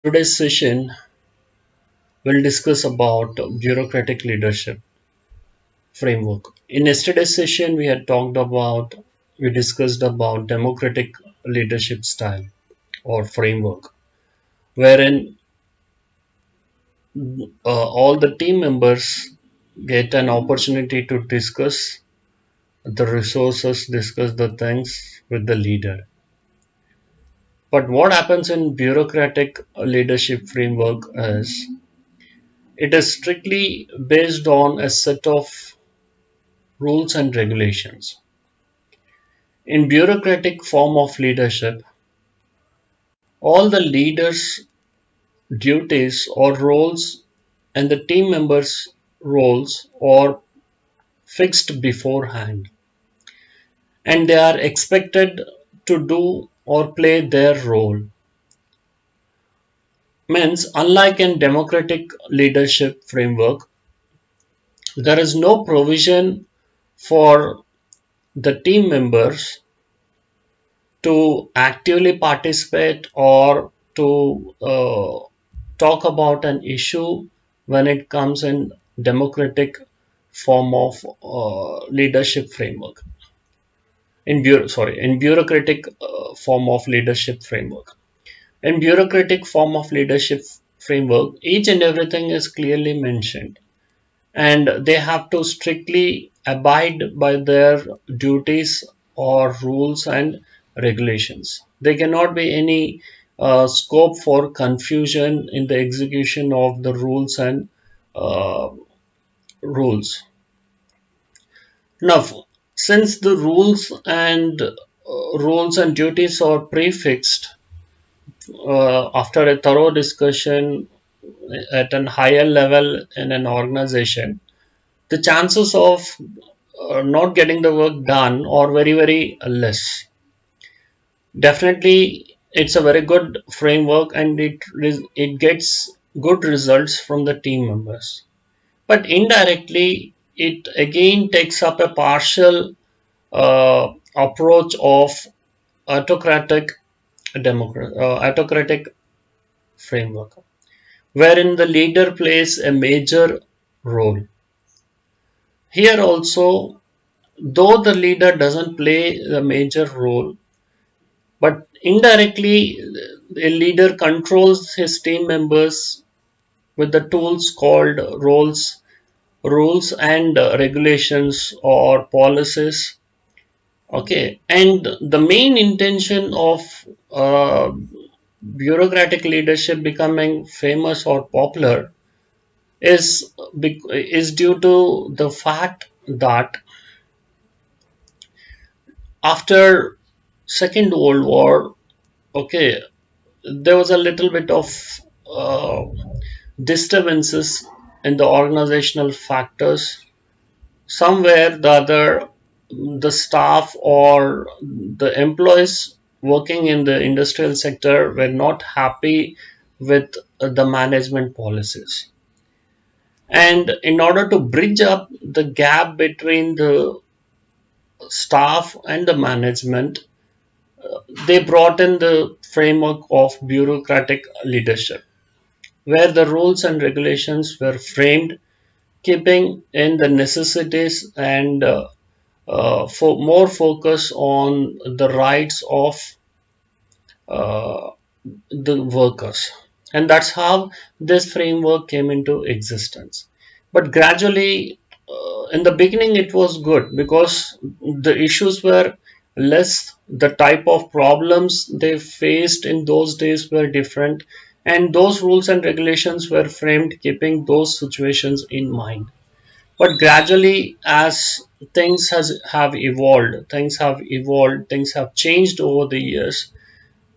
Today's session will discuss about bureaucratic leadership framework. In yesterday's session, we discussed about democratic leadership style or framework, wherein all the team members get an opportunity to discuss the resources, discuss the things with the leader. But what happens in bureaucratic leadership framework is it is strictly based on a set of rules and regulations. In bureaucratic form of leadership, all the leaders' duties or roles and the team members' roles are fixed beforehand, and they are expected to do or play their role. Means, unlike in democratic leadership framework, there is no provision for the team members to actively participate or to talk about an issue when it comes in democratic form of leadership framework in bureaucratic form of leadership framework. In bureaucratic form of leadership framework, each and everything is clearly mentioned, and they have to strictly abide by their duties or rules and regulations. There cannot be any scope for confusion in the execution of the rules and uh, rules. Now, since the rules and duties are prefixed after a thorough discussion at a higher level in an organization, the chances of not getting the work done are very very less. Definitely it's a very good framework, and it gets good results from the team members, but indirectly it again takes up a partial approach of autocratic autocratic framework, wherein the leader plays a major role. Here also, though the leader doesn't play a major role, but indirectly a leader controls his team members with the tools called rules and regulations or policies. Okay, and the main intention of uh, bureaucratic leadership becoming famous or popular is due to the fact that after Second World War, okay, there was a little bit of uh, disturbances in the organizational factors. Somewhere the other, the staff or the employees working in the industrial sector were not happy with the management policies. And in order to bridge up the gap between the staff and the management, they brought in the framework of bureaucratic leadership, where the rules and regulations were framed keeping in the necessities and for more focus on the rights of uh, the workers. And that's how this framework came into existence. But gradually, in the beginning, it was good because the issues were less, the type of problems they faced in those days were different, and those rules and regulations were framed keeping those situations in mind. But gradually, as things have changed over the years.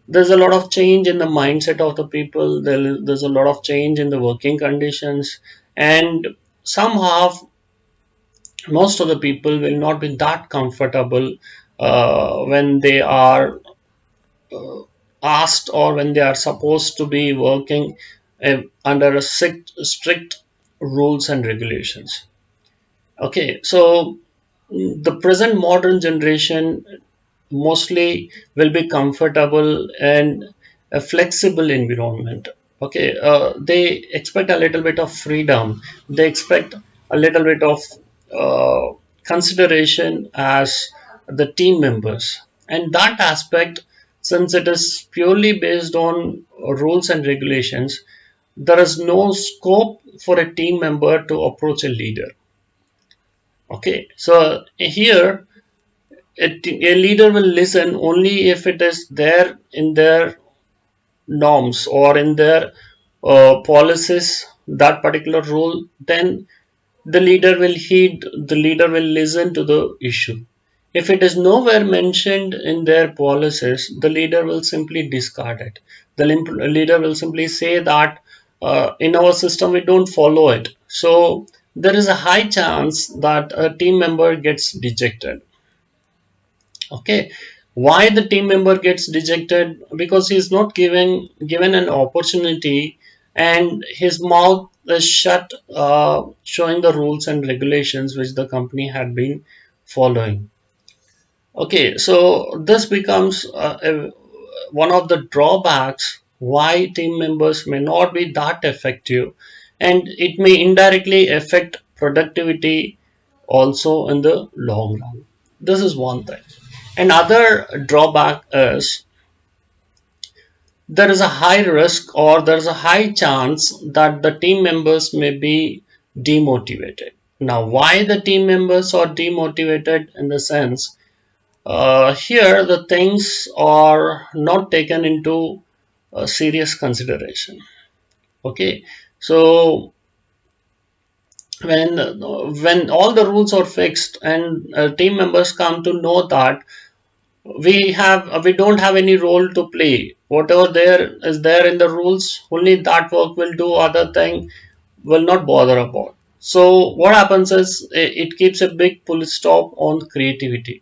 There's a lot of change in the mindset of the people. There's a lot of change in the working conditions, and somehow most of the people will not be that comfortable when they are uh, asked or when they are supposed to be working under a strict rules and regulations. Okay, so the present modern generation mostly will be comfortable and a flexible environment. Okay, they expect a little bit of freedom. They expect a little bit of consideration as the team members. And that aspect, since it is purely based on rules and regulations, there is no scope for a team member to approach a leader. Okay, so here a leader will listen only if it is there in their norms or in their policies, that particular rule, then the leader will heed, the leader will listen to the issue. If it is nowhere mentioned in their policies, the leader will simply discard it. The leader will simply say that in our system we don't follow it. So there is a high chance that a team member gets dejected. Okay, why the team member gets dejected? Because he's not given an opportunity, and his mouth is shut, showing the rules and regulations which the company had been following. Okay, so this becomes one of the drawbacks why team members may not be that effective, and it may indirectly affect productivity also in the long run. This is one thing. Another drawback is there is a high risk or there is a high chance that the team members may be demotivated. Now, why the team members are demotivated in the sense, here the things are not taken into serious consideration. Okay, so when all the rules are fixed and team members come to know that we don't have any role to play, whatever there is there in the rules, only that work will do, other thing will not bother about. So what happens is it keeps a big full stop on creativity.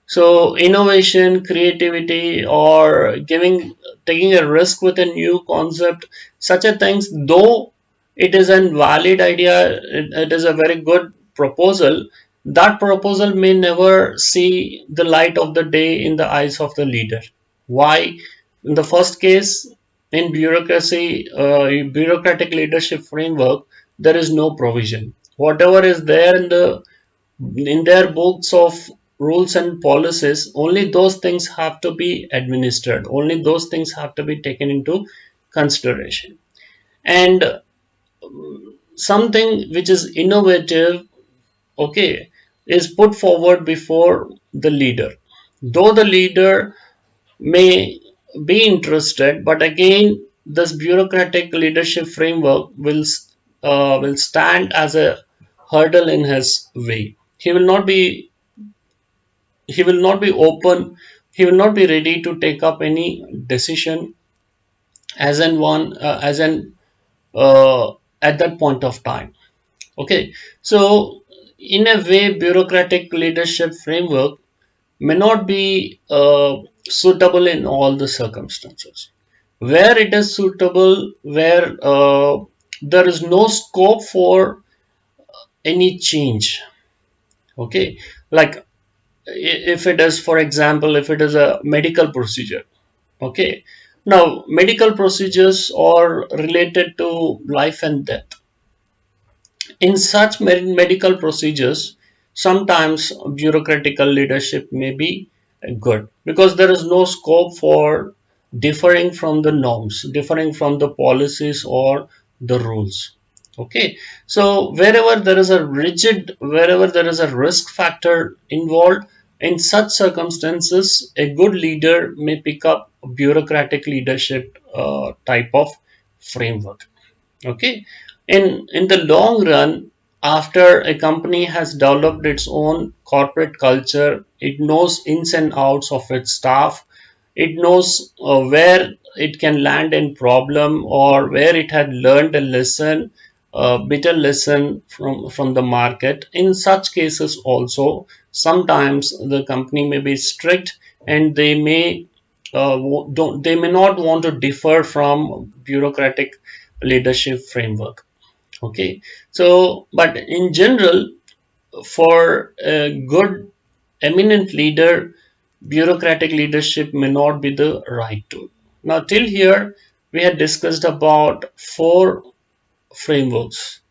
So innovation, creativity, or taking a risk with a new concept, such a things, though it is a valid idea, it is a very good proposal. That proposal may never see the light of the day in the eyes of the leader. Why? In the first case, in bureaucratic leadership framework, there is no provision. Whatever is there in their books of rules and policies, only those things have to be administered, only those things have to be taken into consideration. And something which is innovative, okay, is put forward before the leader, though the leader may be interested, but again this bureaucratic leadership framework will stand as a hurdle in his way. He will not be open, he will not be ready to take up any decision as an one as an at that point of time. Okay, so in a way bureaucratic leadership framework may not be suitable in all the circumstances. Where it is suitable, where there is no scope for any change. Okay, like if it is, for example, if it is a medical procedure. Okay, now medical procedures are related to life and death. In such medical procedures, sometimes bureaucratical leadership may be good because there is no scope for differing from the norms, differing from the policies or the rules. Okay, so wherever there is a risk factor involved, in such circumstances, a good leader may pick up a bureaucratic leadership type of framework. Okay, in the long run, after a company has developed its own corporate culture, it knows ins and outs of its staff, it knows where it can land in problem or where it had learned a lesson, a bitter lesson from the market. In such cases also, sometimes the company may be strict and they may not want to differ from bureaucratic leadership framework. Okay, so but in general, for a good eminent leader, bureaucratic leadership may not be the right tool. Now till here we had discussed about four frameworks.